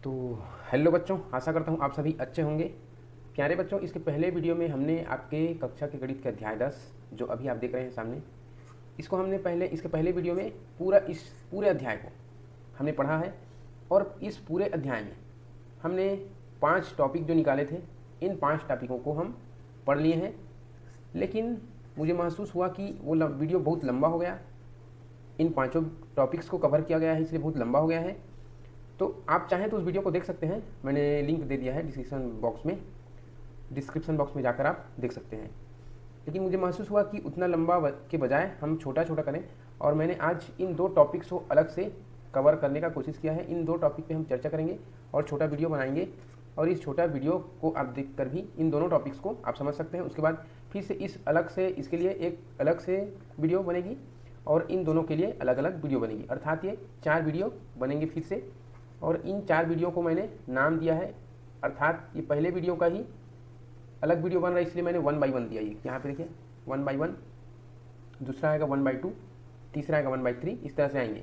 तो हेलो बच्चों, आशा करता हूँ आप सभी अच्छे होंगे। प्यारे बच्चों, इसके पहले वीडियो में हमने आपके कक्षा के गणित के अध्याय 10 जो अभी आप देख रहे हैं सामने, इसको हमने इसके पहले वीडियो में इस पूरे अध्याय को हमने पढ़ा है। और इस पूरे अध्याय में हमने 5 टॉपिक जो निकाले थे, इन 5 टॉपिकों को हम पढ़ लिए हैं। लेकिन मुझे महसूस हुआ कि वो वीडियो बहुत लंबा हो गया, इन 5 टॉपिक्स को कवर किया गया है, इसलिए बहुत लंबा हो गया है। तो आप चाहें तो उस वीडियो को देख सकते हैं, मैंने लिंक दे दिया है डिस्क्रिप्शन बॉक्स में जाकर आप देख सकते हैं। लेकिन मुझे महसूस हुआ कि उतना लंबा के बजाय हम छोटा छोटा करें, और मैंने आज इन 2 टॉपिक्स को अलग से कवर करने का कोशिश किया है। इन 2 टॉपिक पे हम चर्चा करेंगे और छोटा वीडियो बनाएंगे, और इस छोटा वीडियो को आप देख कर भी इन दोनों टॉपिक्स को आप समझ सकते हैं। उसके बाद फिर से इसके लिए एक अलग से वीडियो बनेगी और इन दोनों के लिए अलग अलग वीडियो बनेगी, अर्थात ये 4 वीडियो बनेंगे फिर से। और इन 4 वीडियो को मैंने नाम दिया है, अर्थात ये पहले वीडियो का ही अलग वीडियो बन रहा है, इसलिए मैंने 1 by 1 दिया। ये यहाँ पे देखिए 1 by 1, दूसरा आएगा 1 by 2, तीसरा आएगा 1 by 3, इस तरह से आएंगे।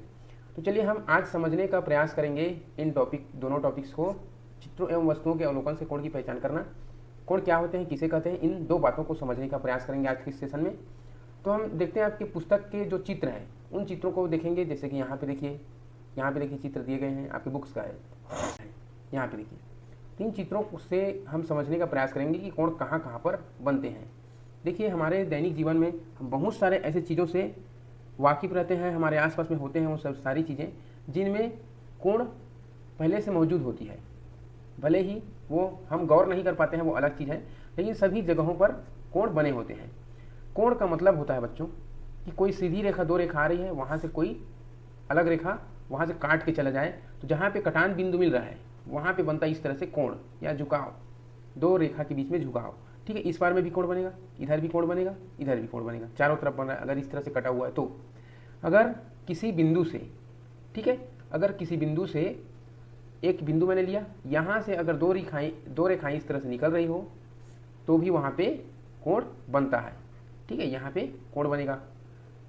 तो चलिए हम आज समझने का प्रयास करेंगे इन दोनों टॉपिक्स को। चित्रों एवं वस्तुओं के अवलोकन से कोण की पहचान करना, कोण क्या होते हैं, किसे कहते हैं, इन 2 बातों को समझने का प्रयास करेंगे आज के इस सेशन में। तो हम देखते हैं आपकी पुस्तक के जो चित्र हैं उन चित्रों को देखेंगे। जैसे कि यहाँ पे देखिए चित्र दिए गए हैं, आपकी बुक्स का है। यहाँ पे देखिए 3 चित्रों से हम समझने का प्रयास करेंगे कि कोण कहाँ कहाँ पर बनते हैं। देखिए हमारे दैनिक जीवन में हम बहुत सारे ऐसे चीज़ों से वाकिफ़ रहते हैं, हमारे आसपास में होते हैं वो सब सारी चीज़ें जिनमें कोण पहले से मौजूद होती है। भले ही वो हम गौर नहीं कर पाते हैं, वो अलग चीज़ है, लेकिन सभी जगहों पर कोण बने होते हैं। कोण का मतलब होता है बच्चों कि कोई सीधी रेखा 2 रेखा आ रही है, वहाँ से कोई अलग रेखा वहाँ से काट के चला जाए, तो जहाँ पे कटान बिंदु मिल रहा है वहाँ पे बनता है इस तरह से कोण या झुकाव, 2 रेखा के बीच में झुकाव। ठीक है, इस बार में भी कोण बनेगा, इधर भी कोण बनेगा, इधर भी कोण बनेगा, चारों तरफ बन रहा है। अगर इस तरह से कटा हुआ है तो अगर किसी बिंदु से, ठीक है, अगर किसी बिंदु से एक बिंदु मैंने लिया, यहाँ से अगर 2 रेखाएं इस तरह से निकल रही हो तो भी वहाँ पे कोण बनता है। ठीक है, यहाँ पे कोण बनेगा।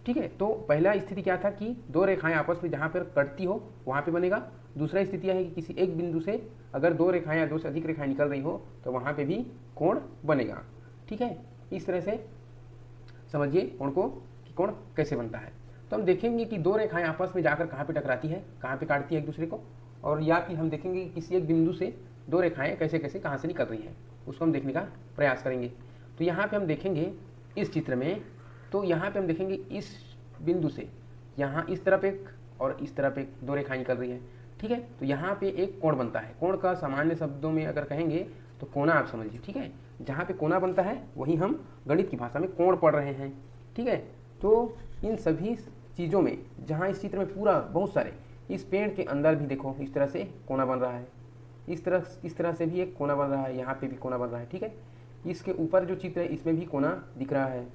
ठीक है, तो पहला स्थिति क्या था कि 2 रेखाएं आपस में जहाँ पर कटती हो वहाँ पे बनेगा। दूसरा स्थिति है कि किसी एक बिंदु से अगर 2 रेखाएं या 2 से अधिक रेखाएं निकल रही हो तो वहाँ पे भी कोण बनेगा। ठीक है, इस तरह से समझिए कोण को कि कोण कैसे बनता है। तो हम देखेंगे कि 2 रेखाएं आपस में जाकर कहाँ पे टकराती है, कहाँ पे काटती है एक दूसरे को, और या फिर हम देखेंगे कि किसी एक बिंदु से 2 रेखाएं कैसे कैसे कहाँ से निकल रही है, उसको हम देखने का प्रयास करेंगे। तो यहाँ पे हम देखेंगे इस चित्र में, तो यहाँ पे हम देखेंगे इस बिंदु से यहाँ इस तरफ एक और इस तरफ एक 2 रेखाएं निकल रही है। ठीक है, तो यहाँ पे एक कोण बनता है। कोण का सामान्य शब्दों में अगर कहेंगे तो कोना आप समझिए। ठीक है, जहाँ पे कोना बनता है वही हम गणित की भाषा में कोण पढ़ रहे हैं। ठीक है, तो इन सभी चीज़ों में जहाँ इस चित्र में पूरा बहुत सारे, इस पेड़ के अंदर भी देखो इस तरह से कोना बन रहा है, इस तरह से भी एक कोना बन रहा है, यहाँ पे भी कोना बन रहा है। ठीक है, इसके ऊपर जो चित्र है इसमें भी कोना दिख रहा है।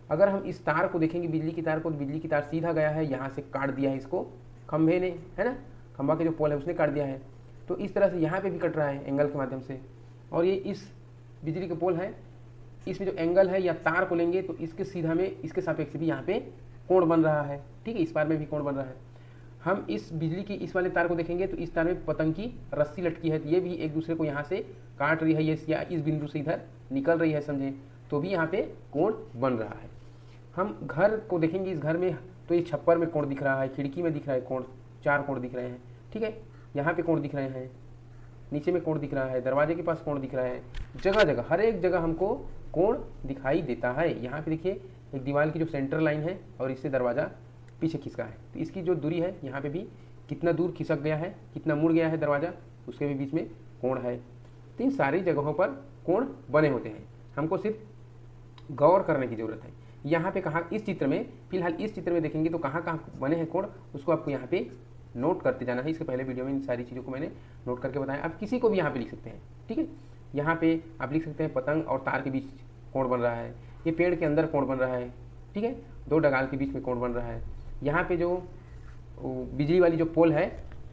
अगर हम इस तार को देखेंगे, बिजली की तार को, तो बिजली की तार सीधा गया है, यहाँ से काट दिया है इसको खंभे ने, है ना, खंभा के जो पोल है उसने काट दिया है। तो इस तरह से यहाँ पे भी कट रहा है एंगल के माध्यम से। और ये इस बिजली के पोल है, इसमें जो एंगल है या तार को लेंगे तो इसके सीधा में इसके सापेक्ष भी यहाँ पे कोण बन रहा है। ठीक है, इस बार में भी कोण बन रहा है। हम इस बिजली की इस वाले तार को देखेंगे तो इस तार में पतंग की रस्सी लटकी है, तो ये भी एक दूसरे को यहाँ से काट रही है, ये या इस बिंदु से इधर निकल रही है, समझें, तो भी यहाँ पे कोण बन रहा है। हम घर को देखेंगे, इस घर में तो ये छप्पर में कोण दिख रहा है, खिड़की में दिख रहा है कोण, 4 कोण दिख रहे हैं। ठीक है, यहाँ पे कोण दिख रहे हैं, नीचे में कोण दिख रहा है, दरवाजे के पास कोण दिख रहा है, जगह जगह हर एक जगह हमको कोण दिखाई देता है। यहाँ पे देखिए एक दीवार की जो सेंटर लाइन है और इससे दरवाज़ा पीछे खिसका है, तो इसकी जो दूरी है यहाँ पे भी कितना दूर खिसक गया है, कितना मुड़ गया है दरवाज़ा, उसके भी बीच में कोण है। तो इन सारी जगहों पर कोण बने होते हैं, हमको सिर्फ गौर करने की ज़रूरत है। यहाँ पे कहाँ, इस चित्र में फिलहाल इस चित्र में देखेंगे तो कहाँ कहाँ बने हैं कोण, उसको आपको यहाँ पे नोट करते जाना है। इसके पहले वीडियो में इन सारी चीज़ों को मैंने नोट करके बताया, आप किसी को भी यहाँ पे लिख सकते हैं। ठीक है, यहाँ पे आप लिख सकते हैं पतंग और तार के बीच कोण बन रहा है, ये पेड़ के अंदर कोण बन रहा है। ठीक है, 2 डगाल के बीच में कोण बन रहा है। यहाँ पे जो बिजली वाली जो पोल है,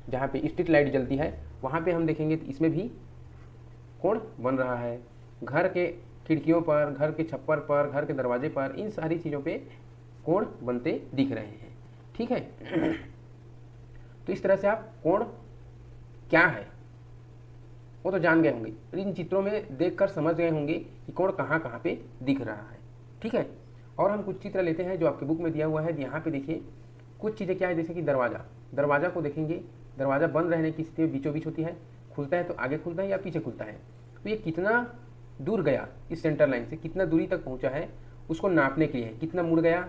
जहाँ पे स्ट्रीट लाइट जलती है, वहाँ पे हम देखेंगे तो इसमें भी कोण बन रहा है। घर के खिड़कियों पर, घर के छप्पर पर, घर के दरवाजे पर, इन सारी चीज़ों पे कोण बनते दिख रहे हैं। ठीक है, तो इस तरह से आप कोण क्या है वो तो जान गए होंगे, और इन चित्रों में देखकर समझ गए होंगे कि कोण कहाँ कहाँ पे दिख रहा है। ठीक है, और हम कुछ चित्र लेते हैं जो आपके बुक में दिया हुआ है। यहाँ पे देखिए कुछ चीज़ें क्या है, जैसे कि दरवाज़ा को देखेंगे। दरवाज़ा बंद रहने की स्थिति बीचों बीच होती है, खुलता है तो आगे खुलता है या पीछे खुलता है। तो ये कितना दूर गया इस सेंटर लाइन से, कितना दूरी तक पहुँचा है, उसको नापने के लिए है। कितना मुड़ गया,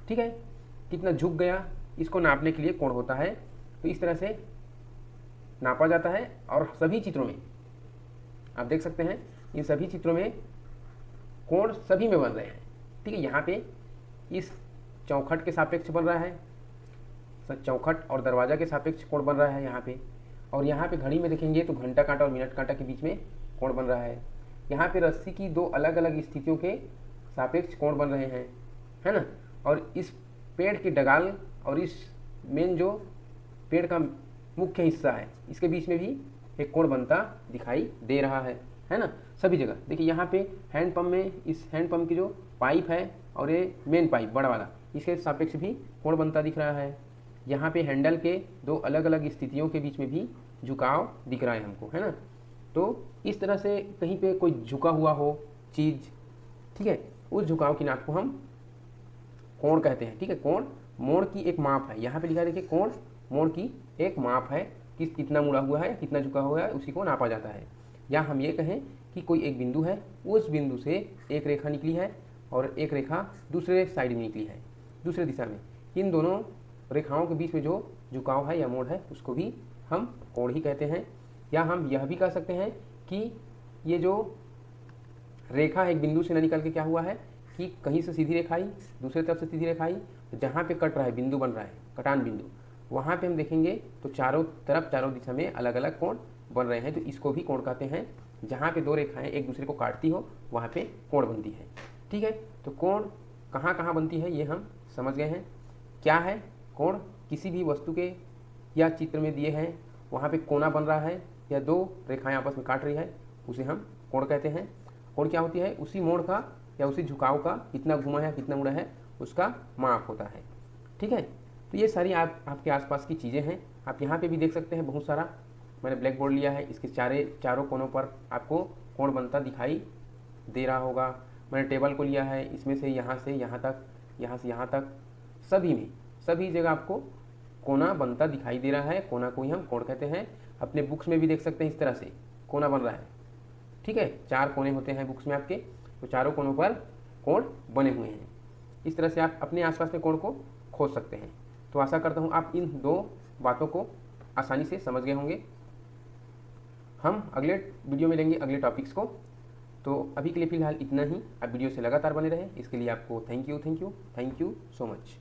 ठीक है, कितना झुक गया, इसको नापने के लिए कोण होता है। तो इस तरह से नापा जाता है। और सभी चित्रों में आप देख सकते हैं, इन सभी चित्रों में कोण सभी में बन रहे हैं। ठीक है, यहाँ पे इस चौखट के सापेक्ष बन रहा है, चौखट और दरवाजा के सापेक्ष कोण बन रहा है यहाँ पे। और यहाँ पे घड़ी में देखेंगे तो घंटा कांटा और मिनट कांटा के बीच में कोण बन रहा है। यहाँ पे रस्सी की दो अलग अलग स्थितियों के सापेक्ष कोण बन रहे हैं, है ना। और इस पेड़ की डगाल और इस मेन जो पेड़ का मुख्य हिस्सा है, इसके बीच में भी एक कोण बनता दिखाई दे रहा है ना। सभी जगह देखिए, यहाँ पे हैंडपम्प में इस हैंडपम्प की जो पाइप है और ये मेन पाइप बड़ा वाला, इसके सापेक्ष भी कोण बनता दिख रहा है। यहाँ पे हैंडल के दो अलग अलग स्थितियों के बीच में भी झुकाव दिख रहा है हमको, है ना। तो इस तरह से कहीं पे कोई झुका हुआ हो चीज़, ठीक है, उस झुकाव की नाप को हम कोण कहते हैं। ठीक है, कोण मोड़ की एक माप है। यहाँ पे लिखा है देखिए, कोण मोड़ की एक माप है कि कितना मुड़ा हुआ है, कितना झुका हुआ है, उसी को नापा जाता है। या हम ये कहें कि कोई एक बिंदु है, उस बिंदु से एक रेखा निकली है और एक रेखा दूसरे साइड में निकली है, दूसरे दिशा में। इन दोनों रेखाओं के बीच में जो झुकाव है या मोड़ है, उसको भी हम कोण ही कहते हैं। या हम यह भी कह सकते हैं कि ये जो रेखा एक बिंदु से न निकल के क्या हुआ है कि कहीं से सीधी रेखा आई, दूसरी तरफ से सीधी रेखा आई, जहाँ पे कट रहा है, बिंदु बन रहा है, कटान बिंदु, वहाँ पे हम देखेंगे तो चारों तरफ, चारों दिशा में अलग अलग कोण बन रहे हैं। तो इसको भी कोण कहते हैं। जहाँ पे दो रेखाएं एक दूसरे को काटती हो, वहाँ पे कोण बनती है। ठीक है, तो कोण कहाँ कहाँ बनती है ये हम समझ गए हैं। क्या है कोण? किसी भी वस्तु के या चित्र में दिए हैं, वहाँ पे कोना बन रहा है या दो रेखाएं आपस में काट रही है, उसे हम कोण कहते हैं। कोण क्या होती है? उसी मोड़ का या उसी झुकाव का कितना घुमा है, कितना मुड़ा है, उसका माप होता है। ठीक है, तो ये सारी आपके आसपास की चीज़ें हैं। आप यहाँ पे भी देख सकते हैं बहुत सारा। मैंने ब्लैक बोर्ड लिया है, इसके चारों कोनों पर आपको कोण बनता दिखाई दे रहा होगा। मैंने टेबल को लिया है, इसमें से यहाँ तक, यहाँ से यहाँ तक, सभी में, सभी जगह आपको कोना बनता दिखाई दे रहा है। कोना को ही हम कोण कहते हैं। अपने बुक्स में भी देख सकते हैं, इस तरह से कोना बन रहा है। ठीक है, 4 कोने होते हैं बुक्स में आपके, तो चारों कोनों पर कोण बने हुए हैं। इस तरह से आप अपने आसपास में कोण को खोज सकते हैं। तो आशा करता हूँ आप इन 2 बातों को आसानी से समझ गए होंगे। हम अगले वीडियो में लेंगे अगले टॉपिक्स को। तो अभी के लिए फ़िलहाल इतना ही। आप वीडियो से लगातार बने रहें, इसके लिए आपको थैंक यू सो मच।